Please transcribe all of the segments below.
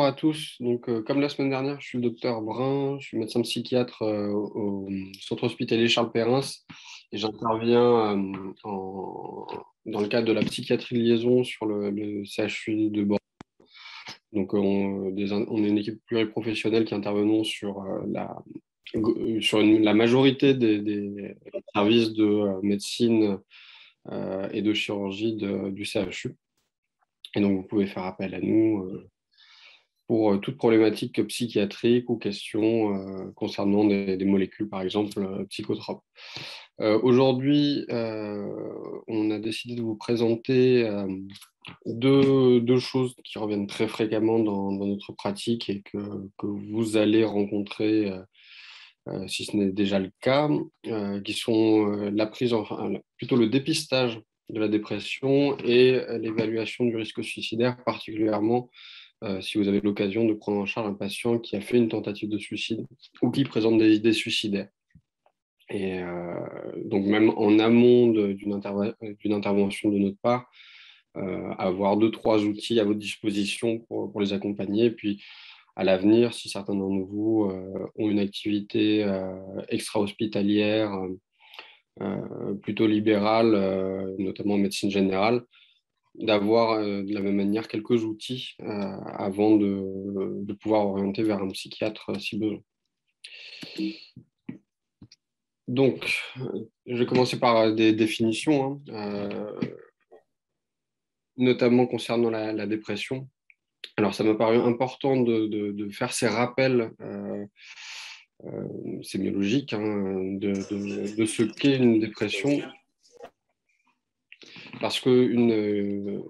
Bonjour à tous. Donc, comme la semaine dernière, je suis le docteur Brun, je suis médecin psychiatre au centre hospitalier Charles Perrins et j'interviens dans le cadre de la psychiatrie de liaison sur le CHU de Bordeaux. Donc, on est une équipe pluriprofessionnelle qui intervenons sur la majorité des services de médecine et de chirurgie du CHU. Et donc, vous pouvez faire appel à nous pour toute problématique psychiatrique ou question concernant des molécules, par exemple, psychotropes. Aujourd'hui, on a décidé de vous présenter deux choses qui reviennent très fréquemment dans notre pratique et que vous allez rencontrer, si ce n'est déjà le cas, qui sont plutôt le dépistage de la dépression et l'évaluation du risque suicidaire, particulièrement si vous avez l'occasion de prendre en charge un patient qui a fait une tentative de suicide ou qui présente des idées suicidaires. Et donc même en amont d'une intervention de notre part, avoir 2-3 outils à votre disposition pour les accompagner. Et puis à l'avenir, si certains d'entre vous ont une activité extra-hospitalière plutôt libérale, notamment en médecine générale, d'avoir de la même manière quelques outils avant de pouvoir orienter vers un psychiatre si besoin. Donc, je vais commencer par des définitions, notamment concernant la dépression. Alors, ça m'a paru important de faire ces rappels sémiologiques de ce qu'est une dépression, parce que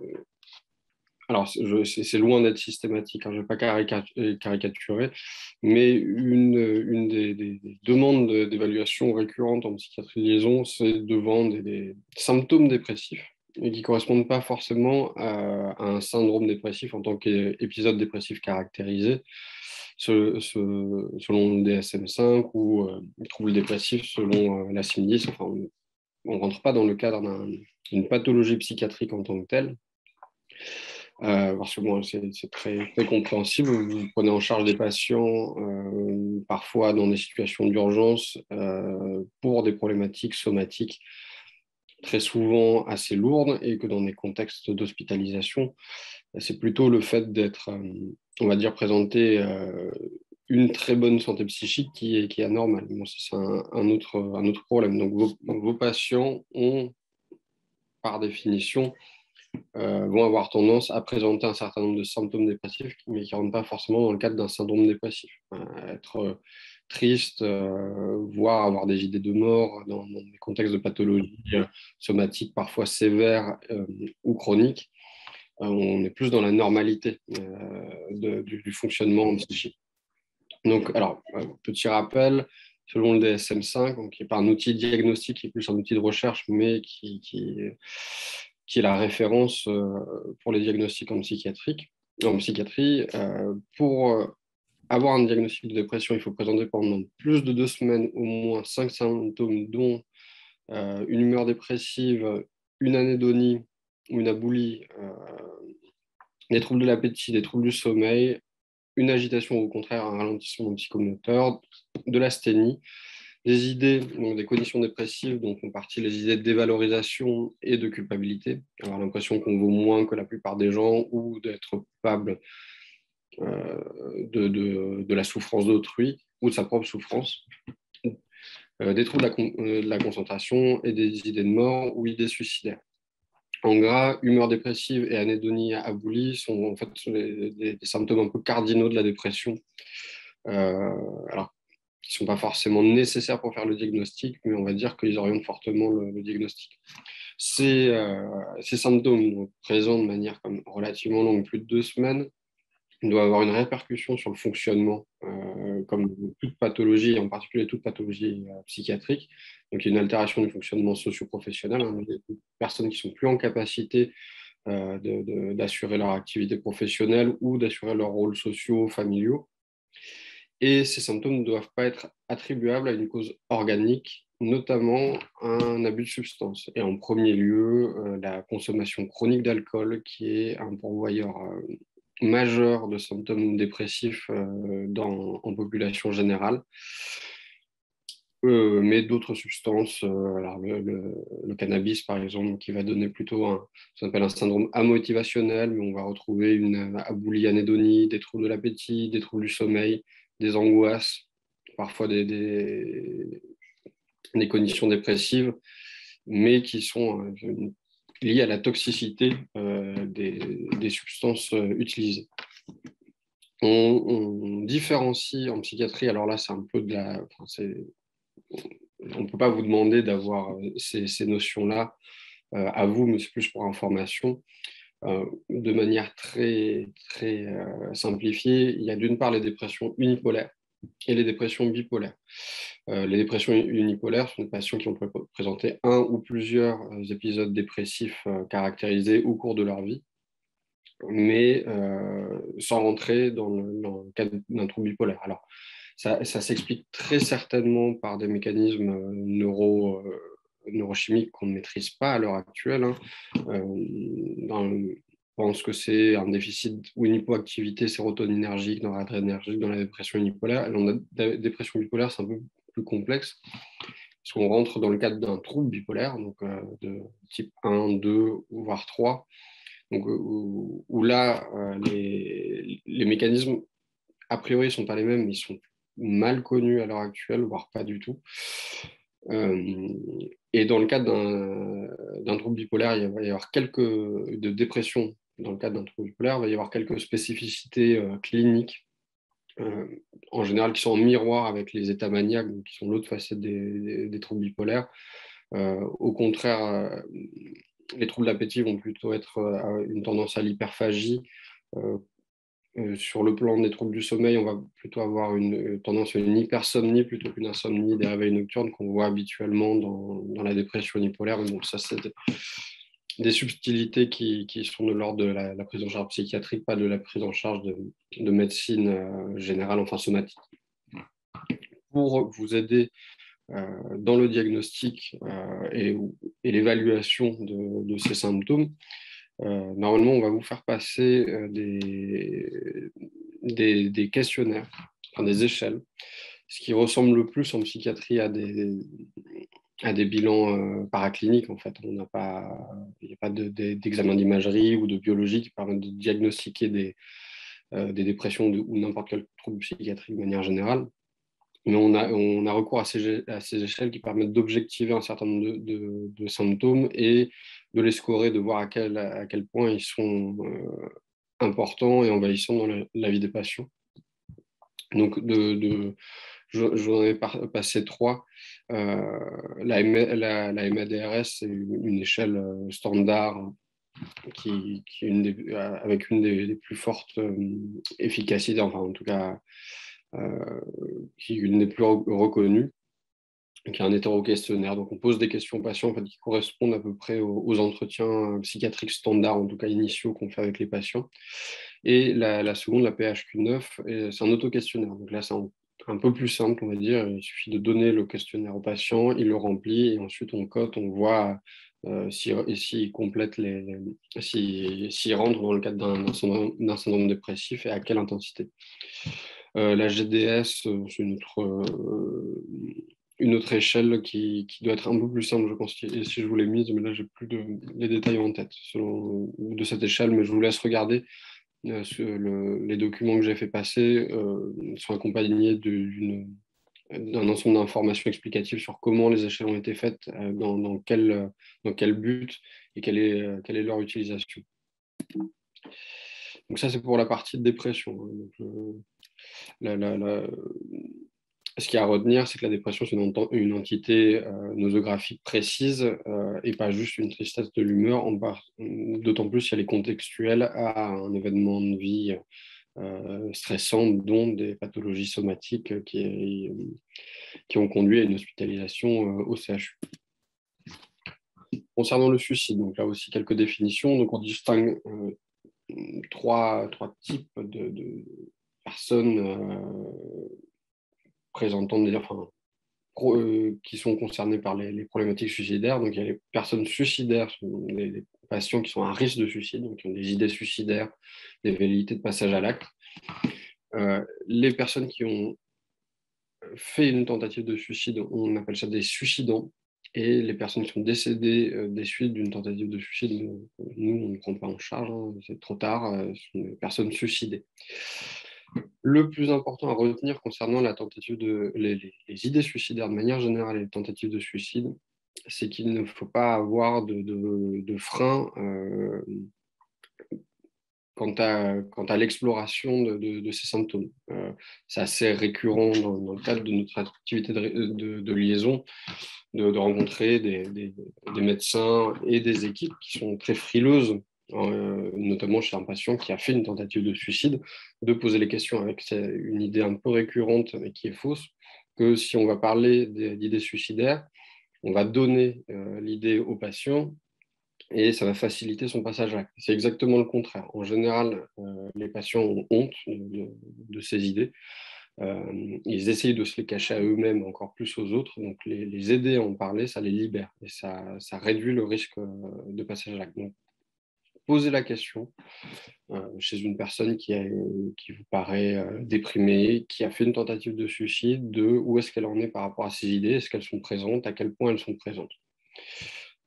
alors, c'est loin d'être systématique, je ne vais pas caricaturer, mais une des demandes d'évaluation récurrentes en psychiatrie de liaison, c'est devant des symptômes dépressifs et qui ne correspondent pas forcément à un syndrome dépressif en tant qu'épisode dépressif caractérisé, selon le DSM-5 ou trouble dépressif selon la CIM-10. Enfin, on ne rentre pas dans le cadre d'une pathologie psychiatrique en tant que telle. Parce que bon, c'est très, très compréhensible. Vous prenez en charge des patients, parfois dans des situations d'urgence, pour des problématiques somatiques très souvent assez lourdes, et que dans des contextes d'hospitalisation, c'est plutôt le fait d'être, on va dire, présenté une très bonne santé psychique qui est anormale. Bon, c'est un autre problème. Donc vos patients ont, par définition, vont avoir tendance à présenter un certain nombre de symptômes dépressifs, mais qui ne rentrent pas forcément dans le cadre d'un syndrome dépressif. Être triste, voire avoir des idées de mort dans des contextes de pathologie somatique parfois sévères ou chroniques, on est plus dans la normalité du fonctionnement psychique. Donc, alors, petit rappel, selon le DSM-5, donc, qui n'est pas un outil diagnostique, qui est plus un outil de recherche, mais qui est la référence pour les diagnostics en psychiatrie. Pour avoir un diagnostic de dépression, il faut présenter pendant plus de 2 semaines au moins 5 symptômes, dont une humeur dépressive, une anédonie ou une aboulie, des troubles de l'appétit, des troubles du sommeil, une agitation ou au contraire un ralentissement psychomoteur, de l'asthénie, des idées, donc des conditions dépressives, donc en partie les idées de dévalorisation et de culpabilité, avoir l'impression qu'on vaut moins que la plupart des gens ou d'être coupable de la souffrance d'autrui ou de sa propre souffrance, des troubles de la concentration et des idées de mort ou idées suicidaires. En gras, humeur dépressive et anédonie aboulie sont en fait des symptômes un peu cardinaux de la dépression. Alors, qui ne sont pas forcément nécessaires pour faire le diagnostic, mais on va dire qu'ils orientent fortement le diagnostic. Ces symptômes, donc, présents de manière relativement longue, plus de 2 semaines, doivent avoir une répercussion sur le fonctionnement, comme toute pathologie, en particulier toute pathologie psychiatrique. Donc, il y a une altération du fonctionnement socio-professionnel, des personnes qui sont plus en capacité d'assurer leur activité professionnelle ou d'assurer leurs rôles sociaux, familiaux. Et ces symptômes ne doivent pas être attribuables à une cause organique, notamment un abus de substances. Et en premier lieu, la consommation chronique d'alcool, qui est un pourvoyeur majeur de symptômes dépressifs en population générale. Mais d'autres substances, alors le cannabis par exemple, qui va donner plutôt ce qu'on appelle un syndrome amotivationnel, mais on va retrouver une aboulie, anédonie, des troubles de l'appétit, des troubles du sommeil, des angoisses, parfois des conditions dépressives, mais qui sont liées à la toxicité des substances utilisées. On différencie en psychiatrie, alors là c'est un peu de la... on ne peut pas vous demander d'avoir ces notions-là à vous, mais c'est plus pour information. De manière très, très simplifiée, il y a d'une part les dépressions unipolaires et les dépressions bipolaires. Les dépressions unipolaires sont des patients qui ont présenté un ou plusieurs épisodes dépressifs caractérisés au cours de leur vie, mais sans rentrer dans le cadre d'un trouble bipolaire. Alors, ça s'explique très certainement par des mécanismes neurochimiques qu'on ne maîtrise pas à l'heure actuelle. Hein. On pense que c'est un déficit ou une hypoactivité sérotoninergique, noradrénergique dans la dépression unipolaire. Et la dépression bipolaire, c'est un peu plus complexe, parce qu'on rentre dans le cadre d'un trouble bipolaire, donc de type 1, 2, voire 3, donc, où là, les mécanismes, a priori, ne sont pas les mêmes, mais ils sont mal connus à l'heure actuelle, voire pas du tout. Et dans le cadre d'un trouble bipolaire, il va y avoir de dépression. Dans le cadre d'un trouble bipolaire, il va y avoir quelques spécificités cliniques, en général qui sont en miroir avec les états maniaques, donc qui sont l'autre facette des troubles bipolaires. Au contraire, les troubles d'appétit vont plutôt être une tendance à l'hyperphagie. Sur le plan des troubles du sommeil, on va plutôt avoir une tendance à une hypersomnie plutôt qu'une insomnie des réveils nocturnes qu'on voit habituellement dans la dépression unipolaire. Donc ça, c'est des subtilités qui sont de l'ordre de la prise en charge psychiatrique, pas de la prise en charge de médecine générale, enfin somatique. Pour vous aider dans le diagnostic et l'évaluation de ces symptômes, normalement, on va vous faire passer des questionnaires, enfin des échelles, ce qui ressemble le plus en psychiatrie à des bilans paracliniques. En fait, il n'y a pas d'examen d'imagerie ou de biologie qui permettent de diagnostiquer des dépressions ou n'importe quel trouble psychiatrique de manière générale. Mais on a recours à ces échelles qui permettent d'objectiver un certain nombre de symptômes et de les scorer, de voir à quel point ils sont importants et envahissants dans la vie des patients. Donc, j'en ai passé 3. La MADRS, c'est une échelle standard qui est avec une des plus fortes efficacités, enfin en tout cas qui est une des plus reconnues, qui est un hétéro-questionnaire. Donc, on pose des questions aux patients en fait, qui correspondent à peu près aux entretiens psychiatriques standards, en tout cas initiaux, qu'on fait avec les patients. Et la seconde, la PHQ-9, c'est un auto-questionnaire. Donc là, c'est un peu plus simple, on va dire. Il suffit de donner le questionnaire au patient, il le remplit, et ensuite on cote, on voit s'il complète s'il rentre dans le cadre d'un syndrome dépressif et à quelle intensité. La GDS, c'est une autre échelle qui doit être un peu plus simple, je pense, si je vous l'ai mise, mais là, j'ai plus les détails en tête de cette échelle, mais je vous laisse regarder. Les documents que j'ai fait passer sont accompagnés d'un ensemble d'informations explicatives sur comment les échelles ont été faites, dans quel but et quelle est leur utilisation. Donc ça, c'est pour la partie de dépression. Donc, ce qu'il y a à retenir, c'est que la dépression, c'est une entité nosographique précise et pas juste une tristesse de l'humeur, d'autant plus si elle est contextuelle à un événement de vie stressant, dont des pathologies somatiques qui ont conduit à une hospitalisation au CHU. Concernant le suicide, donc là aussi quelques définitions. Donc on distingue trois types de personnes présentant qui sont concernées par les problématiques suicidaires. Donc il y a les personnes suicidaires, sont des patients qui sont à risque de suicide, donc qui ont des idées suicidaires, des velléités de passage à l'acte. Les personnes qui ont fait une tentative de suicide, on appelle ça des suicidants. Et les personnes qui sont décédées des suites d'une tentative de suicide, nous, on ne prend pas en charge, hein, c'est trop tard, ce sont des personnes suicidées. Le plus important à retenir concernant la tentative les idées suicidaires de manière générale et les tentatives de suicide, c'est qu'il ne faut pas avoir de frein quant à l'exploration de ces symptômes. C'est assez récurrent dans le cadre de notre activité de liaison de rencontrer des médecins et des équipes qui sont très frileuses, notamment chez un patient qui a fait une tentative de suicide, de poser les questions avec une idée un peu récurrente mais qui est fausse, que si on va parler d'idées suicidaires, on va donner l'idée au patient et ça va faciliter son passage à l'acte. C'est exactement le contraire. En général, les patients ont honte de ces idées. Ils essayent de se les cacher à eux-mêmes, encore plus aux autres. Donc, les aider à en parler, ça les libère et ça réduit le risque de passage à l'acte. Donc, posez la question chez une personne qui vous paraît déprimée, qui a fait une tentative de suicide, de où est-ce qu'elle en est par rapport à ses idées, est-ce qu'elles sont présentes, à quel point elles sont présentes.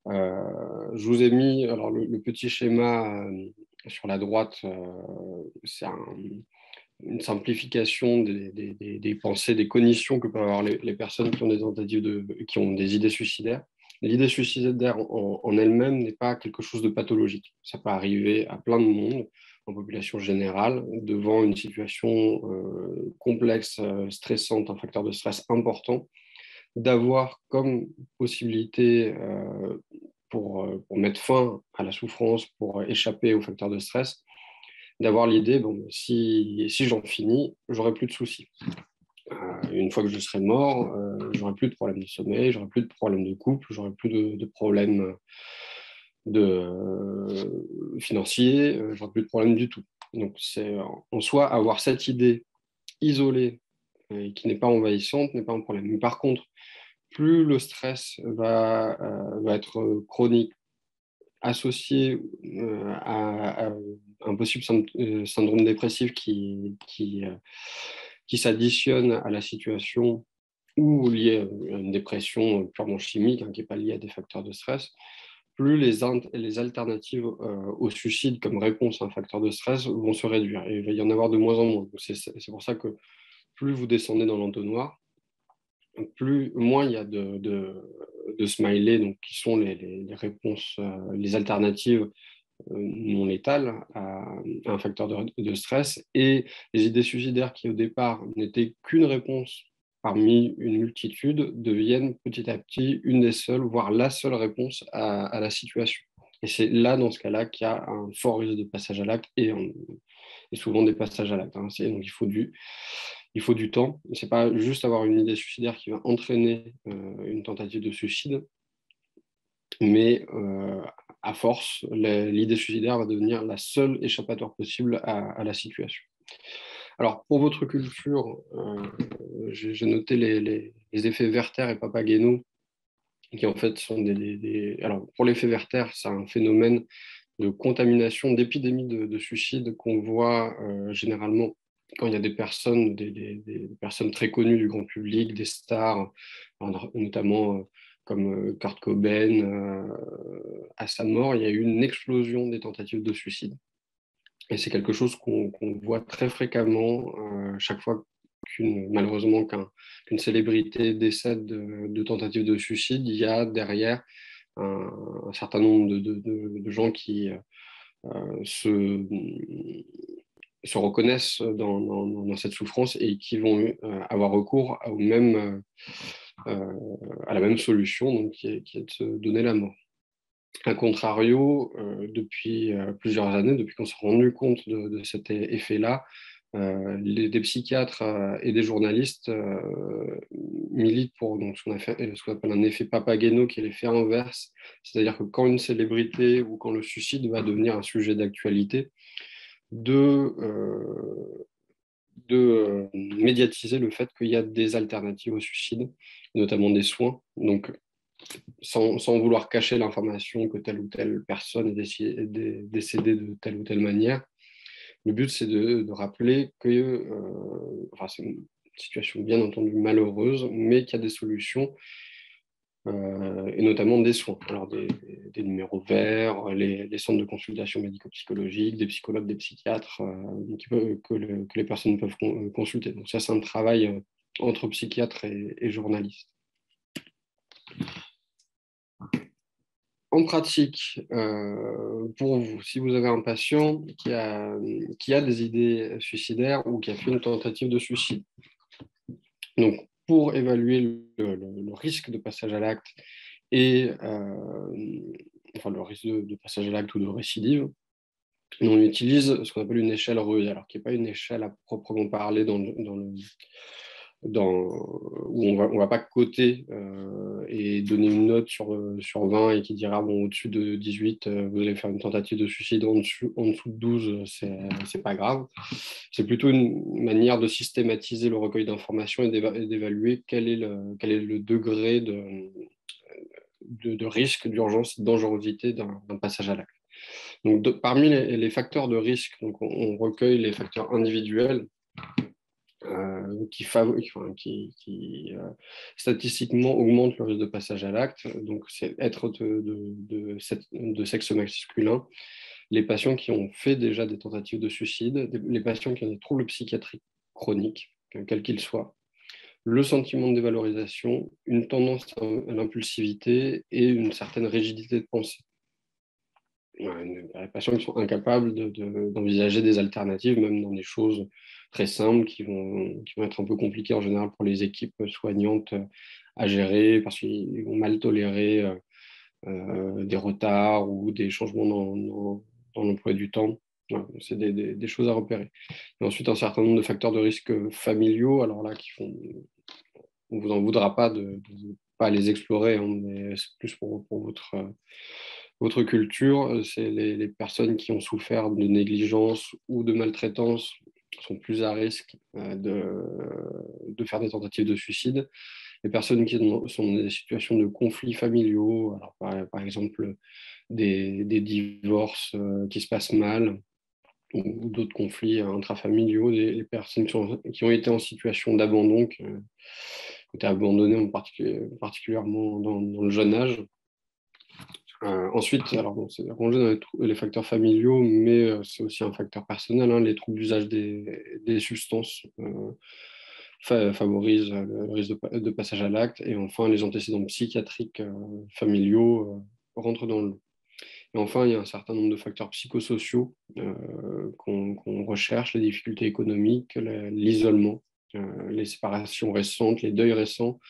Je vous ai mis alors, le petit schéma sur la droite, c'est une simplification des pensées, des cognitions que peuvent avoir les personnes qui ont des tentatives qui ont des idées suicidaires. L'idée suicidaire en elle-même n'est pas quelque chose de pathologique. Ça peut arriver à plein de monde, en population générale, devant une situation complexe, stressante, un facteur de stress important, d'avoir comme possibilité pour mettre fin à la souffrance, pour échapper aux facteurs de stress, d'avoir l'idée, bon, si j'en finis, j'aurai plus de soucis. Une fois que je serai mort, j'aurai plus de problèmes de sommeil, j'aurai plus de problèmes de couple, j'aurai plus de problèmes financiers, j'aurai plus de problèmes du tout. Donc c'est en soi avoir cette idée isolée et qui n'est pas envahissante n'est pas un problème. Mais par contre, plus le stress va être chronique, associé à un possible syndrome dépressif qui s'additionne à la situation ou lié à une dépression purement chimique, hein, qui n'est pas liée à des facteurs de stress, plus les alternatives au suicide comme réponse à un facteur de stress vont se réduire. Et il va y en avoir de moins en moins. C'est pour ça que plus vous descendez dans l'entonnoir, moins il y a de smileys, donc qui sont les réponses, les alternatives non létales à un facteur de stress, et les idées suicidaires qui au départ n'étaient qu'une réponse parmi une multitude deviennent petit à petit une des seules, voire la seule réponse à la situation. Et c'est là, dans ce cas-là, qu'il y a un fort risque de passage à l'acte et souvent des passages à l'acte. Hein. Donc il faut du temps. Ce n'est pas juste avoir une idée suicidaire qui va entraîner une tentative de suicide, mais à force, l'idée suicidaire va devenir la seule échappatoire possible à la situation. Alors, pour votre culture, j'ai noté les effets Werther et Papageno, qui en fait sont Alors, pour l'effet Werther, c'est un phénomène de contamination, d'épidémie de suicide qu'on voit généralement quand il y a des personnes très connues du grand public, des stars, notamment comme Kurt Cobain, à sa mort, il y a eu une explosion des tentatives de suicide. Et c'est quelque chose qu'on voit très fréquemment chaque fois malheureusement qu'une célébrité décède de tentatives de suicide, il y a derrière un certain nombre de gens qui se reconnaissent dans cette souffrance et qui vont avoir recours à la même solution, donc qui est de se donner la mort. A contrario, depuis plusieurs années, depuis qu'on s'est rendu compte de cet effet-là, des psychiatres et des journalistes militent pour donc, ce qu'on appelle un effet Papageno, qui est l'effet inverse. C'est-à-dire que quand une célébrité ou quand le suicide va devenir un sujet d'actualité, de médiatiser le fait qu'il y a des alternatives au suicide, notamment des soins. Donc, sans vouloir cacher l'information que telle ou telle personne est décédée de telle ou telle manière. Le but, c'est de rappeler que c'est une situation bien entendu malheureuse, mais qu'il y a des solutions, et notamment des soins. Alors des numéros verts, les centres de consultation médico-psychologique, des psychologues, des psychiatres que les personnes peuvent consulter. Donc ça, c'est un travail entre psychiatres et journalistes. En pratique, pour vous, si vous avez un patient qui a des idées suicidaires ou qui a fait une tentative de suicide, donc pour évaluer le risque de passage à l'acte et le risque de passage à l'acte ou de récidive, on utilise ce qu'on appelle une échelle REI, alors qui n'est pas une échelle à proprement parler où on va pas coter et donner une note sur 20 et qui dira bon, au-dessus de 18, vous allez faire une tentative de suicide, en dessous de 12, c'est pas grave. C'est plutôt une manière de systématiser le recueil d'informations et d'évaluer quel est le degré de risque, d'urgence, de dangerosité d'un passage à l'acte. Donc, parmi les facteurs de risque, donc on recueille les facteurs individuels qui statistiquement augmentent le risque de passage à l'acte. Donc, c'est être de sexe masculin, les patients qui ont fait déjà des tentatives de suicide, les patients qui ont des troubles psychiatriques chroniques, quels qu'ils soient, le sentiment de dévalorisation, une tendance à l'impulsivité et une certaine rigidité de pensée. Les patients qui sont incapables d'envisager des alternatives, même dans des choses très simples qui vont être un peu compliquées en général pour les équipes soignantes à gérer parce qu'ils vont mal tolérer des retards ou des changements dans l'emploi du temps. Voilà, c'est des choses à repérer. Et ensuite, un certain nombre de facteurs de risque familiaux, alors là, on ne vous en voudra pas de ne pas les explorer, hein, mais c'est plus pour votre culture. C'est les personnes qui ont souffert de négligence ou de maltraitance sont plus à risque de faire des tentatives de suicide. Les personnes qui sont dans des situations de conflits familiaux, alors par exemple des divorces qui se passent mal, ou d'autres conflits intrafamiliaux, les personnes qui ont été en situation d'abandon, qui ont été abandonnées particulièrement dans le jeune âge. Ensuite, alors bon, c'est rangé dans les facteurs familiaux, mais c'est aussi un facteur personnel. Hein, les troubles d'usage des substances favorisent le risque de passage à l'acte. Et enfin, les antécédents psychiatriques familiaux rentrent dans le lot. Et enfin, il y a un certain nombre de facteurs psychosociaux qu'on recherche, les difficultés économiques, l'isolement, les séparations récentes, les deuils récents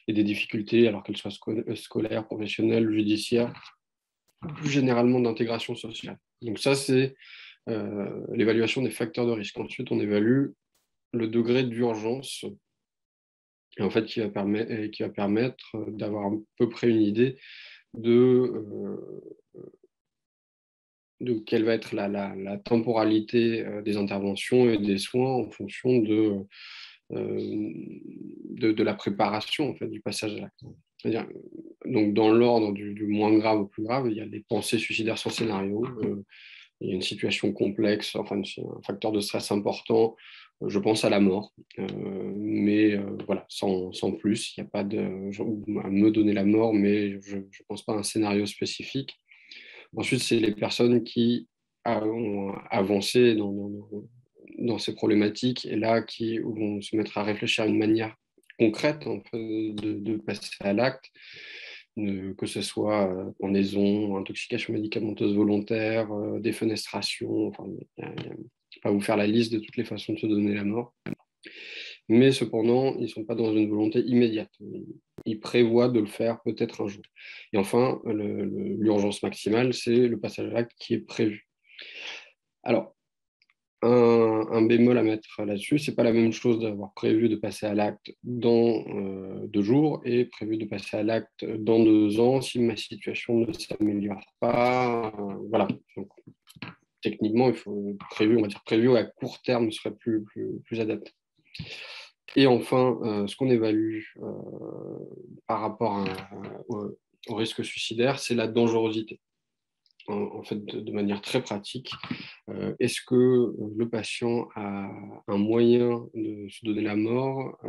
et des difficultés, alors qu'elles soient scolaires, professionnelles, judiciaires, plus généralement d'intégration sociale. Donc ça, c'est l'évaluation des facteurs de risque. Ensuite, on évalue le degré d'urgence, et en fait, qui va permettre d'avoir à peu près une idée de quelle va être la temporalité des interventions et des soins en fonction de la préparation en fait, du passage à l'acte. C'est-à-dire, donc dans l'ordre du moins grave au plus grave, il y a des pensées suicidaires sans scénario, il y a une situation complexe, enfin un facteur de stress important, je pense à la mort, mais voilà, sans plus, il n'y a pas à me donner la mort, mais je ne pense pas à un scénario spécifique. Ensuite, c'est les personnes qui ont avancé dans ces problématiques et là qui vont se mettre à réfléchir à une manière concrète en fait, de passer à l'acte, que ce soit pendaison, intoxication médicamenteuse volontaire, défenestration, enfin, je ne vais pas vous faire la liste de toutes les façons de se donner la mort. Mais cependant, ils ne sont pas dans une volonté immédiate. Ils prévoient de le faire peut-être un jour. Et enfin, l'urgence maximale, c'est le passage à l'acte qui est prévu. Alors, un bémol à mettre là-dessus, c'est pas la même chose d'avoir prévu de passer à l'acte dans 2 jours et prévu de passer à l'acte dans 2 ans si ma situation ne s'améliore pas. Voilà. Donc, techniquement, il faut prévu à court terme serait plus adapté. Et enfin, ce qu'on évalue par rapport au risque suicidaire, c'est la dangerosité. En fait, de manière très pratique, est-ce que le patient a un moyen de se donner la mort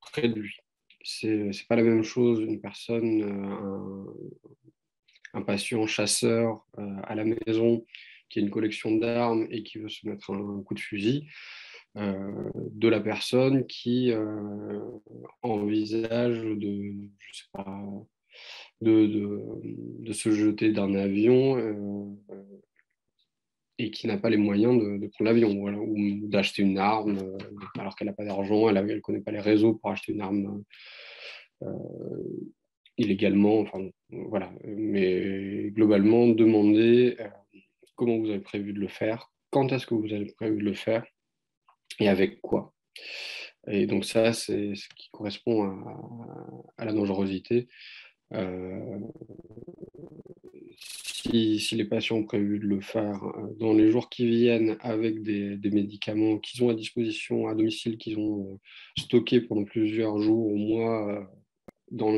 près de lui? C'est pas la même chose une personne, un patient chasseur à la maison qui a une collection d'armes et qui veut se mettre un coup de fusil, de la personne qui envisage je sais pas, de se jeter d'un avion et qui n'a pas les moyens de prendre l'avion, voilà, ou d'acheter une arme alors qu'elle n'a pas d'argent, elle ne connaît pas les réseaux pour acheter une arme illégalement. Enfin, voilà. Mais globalement, demandez comment vous avez prévu de le faire, quand est-ce que vous avez prévu de le faire et avec quoi. Et donc ça, c'est ce qui correspond à la dangerosité. Euh, si les patients ont prévu de le faire dans les jours qui viennent avec des médicaments qu'ils ont à disposition à domicile, qu'ils ont stockés pendant plusieurs jours ou mois dans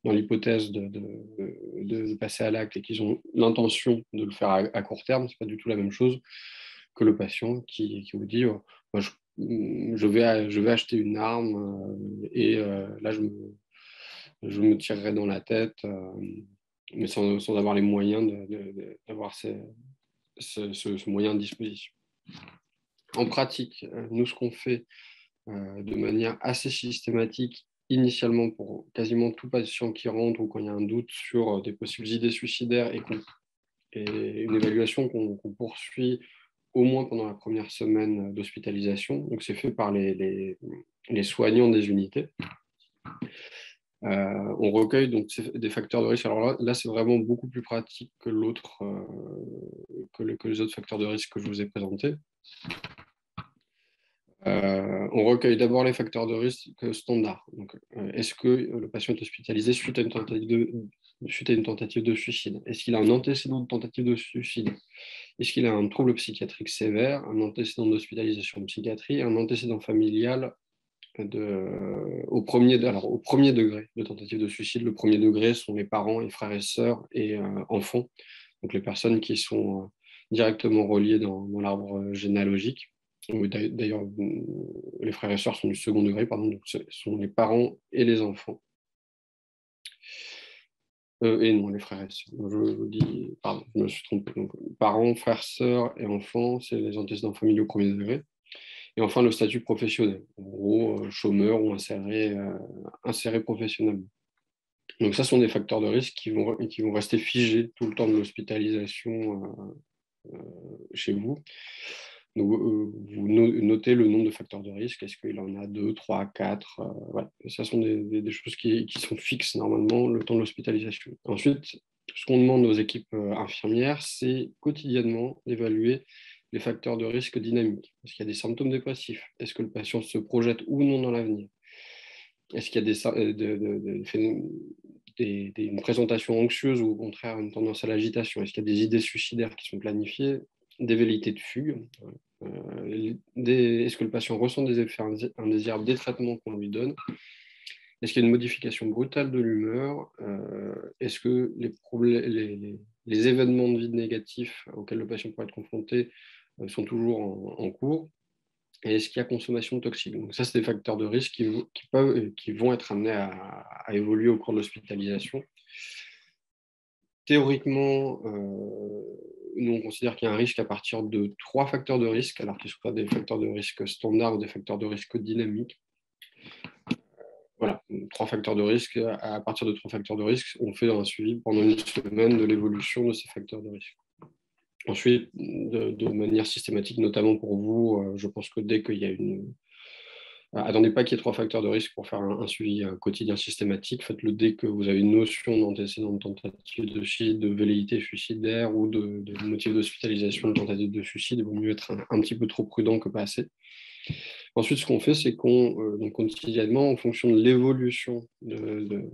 l'hypothèse de passer à l'acte et qu'ils ont l'intention de le faire à court terme, ce n'est pas du tout la même chose que le patient qui vous dit moi, je vais acheter une arme et là je me tirerai dans la tête, mais sans avoir les moyens d'avoir ce moyen à disposition. En pratique, nous, ce qu'on fait de manière assez systématique, initialement pour quasiment tout patient qui rentre ou quand il y a un doute sur des possibles idées suicidaires et une évaluation qu'on poursuit au moins pendant la première semaine d'hospitalisation. Donc, c'est fait par les soignants des unités. On recueille donc des facteurs de risque. Alors là c'est vraiment beaucoup plus pratique que que les autres facteurs de risque que je vous ai présentés. On recueille d'abord les facteurs de risque standards. Est-ce que le patient est hospitalisé suite à une tentative de suicide? Est-ce qu'il a un antécédent de tentative de suicide? Est-ce qu'il a un trouble psychiatrique sévère, un antécédent d'hospitalisation en psychiatrie, un antécédent familial au premier degré de tentative de suicide? Le premier degré sont les parents et frères et sœurs et enfants, donc les personnes qui sont directement reliées dans l'arbre généalogique. D'ailleurs, les frères et sœurs sont du second degré, pardon, donc ce sont les parents et les enfants. Et non, les frères et sœurs. Je vous dis, pardon, je me suis trompé. Donc, parents, frères, sœurs et enfants, c'est les antécédents familiaux au premier degré. Et enfin, le statut professionnel, en gros, chômeur ou inséré professionnellement. Donc ça sont des facteurs de risque qui vont rester figés tout le temps de l'hospitalisation chez vous. Donc, vous notez le nombre de facteurs de risque. Est-ce qu'il en a 2, 3, 4 voilà. Ça sont des choses qui sont fixes normalement le temps de l'hospitalisation. Ensuite, ce qu'on demande aux équipes infirmières, c'est quotidiennement d'évaluer les facteurs de risque dynamiques. Est-ce qu'il y a des symptômes dépressifs? Est-ce que le patient se projette ou non dans l'avenir? Est-ce qu'il y a une présentation anxieuse ou au contraire une tendance à l'agitation? Est-ce qu'il y a des idées suicidaires qui sont planifiées? Des velléités de fugue? Est-ce que le patient ressent des effets indésirables des traitements qu'on lui donne? Est-ce qu'il y a une modification brutale de l'humeur? Est-ce que les événements de vie négatifs auxquels le patient pourrait être confronté sont toujours en cours? Et est-ce qu'il y a consommation de toxiques? Donc ça, c'est des facteurs de risque qui vont être amenés à évoluer au cours de l'hospitalisation. Théoriquement, nous, on considère qu'il y a un risque à partir de 3 facteurs de risque, alors qu'ils soient des facteurs de risque standards ou des facteurs de risque dynamiques. Voilà, 3 facteurs de risque. À partir de 3 facteurs de risque, on fait un suivi pendant une semaine de l'évolution de ces facteurs de risque. Ensuite, de manière systématique, notamment pour vous, je pense que dès qu'il y a attendez pas qu'il y ait 3 facteurs de risque pour faire un suivi quotidien systématique. Faites-le dès que vous avez une notion d'antécédent de tentative de suicide, de velléité suicidaire ou de motif d'hospitalisation de tentative de suicide. Il vaut mieux être un petit peu trop prudent que pas assez. Ensuite, ce qu'on fait, c'est donc quotidiennement, en fonction de l'évolution de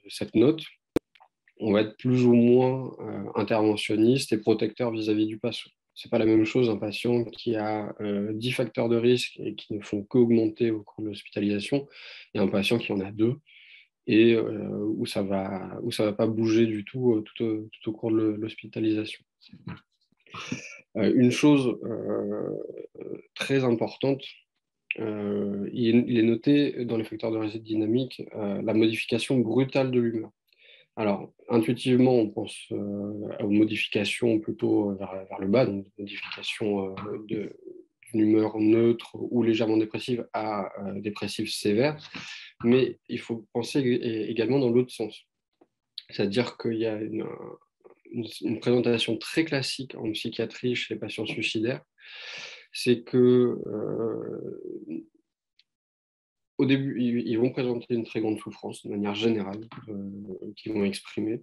cette note, on va être plus ou moins interventionniste et protecteur vis-à-vis du patient. Ce n'est pas la même chose un patient qui a 10 facteurs de risque et qui ne font qu'augmenter au cours de l'hospitalisation et un patient qui en a 2. et où ça va pas bouger du tout tout au cours de l'hospitalisation. Une chose très importante, il est noté dans les facteurs de réussite dynamique la modification brutale de l'humeur. Alors, intuitivement, on pense aux modifications plutôt vers le bas, donc modification d'une humeur neutre ou légèrement dépressive à dépressive sévère, mais il faut penser également dans l'autre sens. C'est-à-dire qu'il y a une présentation très classique en psychiatrie chez les patients suicidaires, c'est que au début, ils vont présenter une très grande souffrance de manière générale, qu'ils vont exprimer.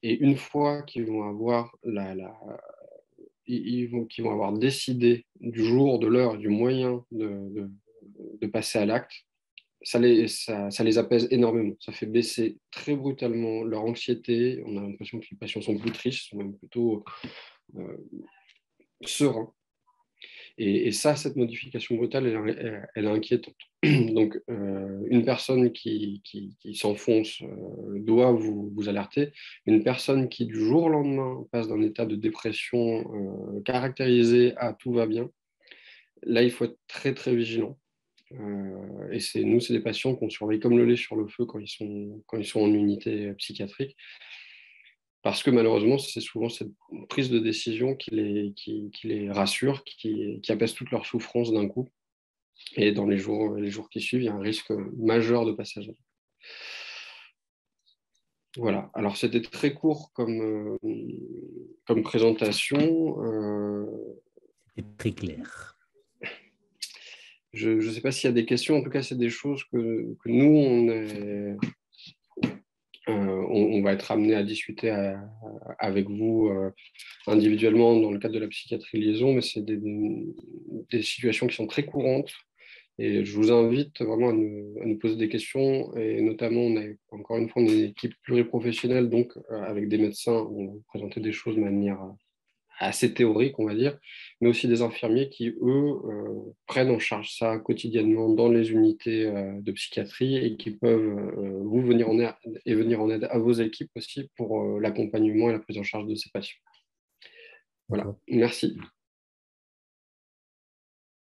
Et une fois qu'ils vont avoir qu'ils vont avoir décidé du jour, de l'heure, du moyen de passer à l'acte, ça les apaise énormément. Ça fait baisser très brutalement leur anxiété. On a l'impression que les patients sont plus tristes, sont même plutôt sereins. Et ça, cette modification brutale, elle est inquiétante. Donc, une personne qui s'enfonce doit vous alerter. Une personne qui, du jour au lendemain, passe d'un état de dépression caractérisé à tout va bien, là, il faut être très, très vigilant. Et c'est des patients qu'on surveille comme le lait sur le feu quand ils sont en unité psychiatrique. Parce que malheureusement, c'est souvent cette prise de décision qui les rassure, qui apaise toute leur souffrance d'un coup. Et dans les jours qui suivent, il y a un risque majeur de passage. Voilà. Alors, c'était très court comme présentation. C'est très clair. Je ne sais pas s'il y a des questions. En tout cas, c'est des choses que nous, on va être amené à discuter avec vous individuellement dans le cadre de la psychiatrie liaison, mais c'est des situations qui sont très courantes. Et je vous invite vraiment à nous poser des questions. Et notamment, encore une fois, on est une équipe pluriprofessionnelle, donc avec des médecins, on va présenter des choses de manière assez théorique, on va dire, mais aussi des infirmiers qui, eux, prennent en charge ça quotidiennement dans les unités de psychiatrie et qui peuvent vous venir en aide à vos équipes aussi pour l'accompagnement et la prise en charge de ces patients. Voilà, merci.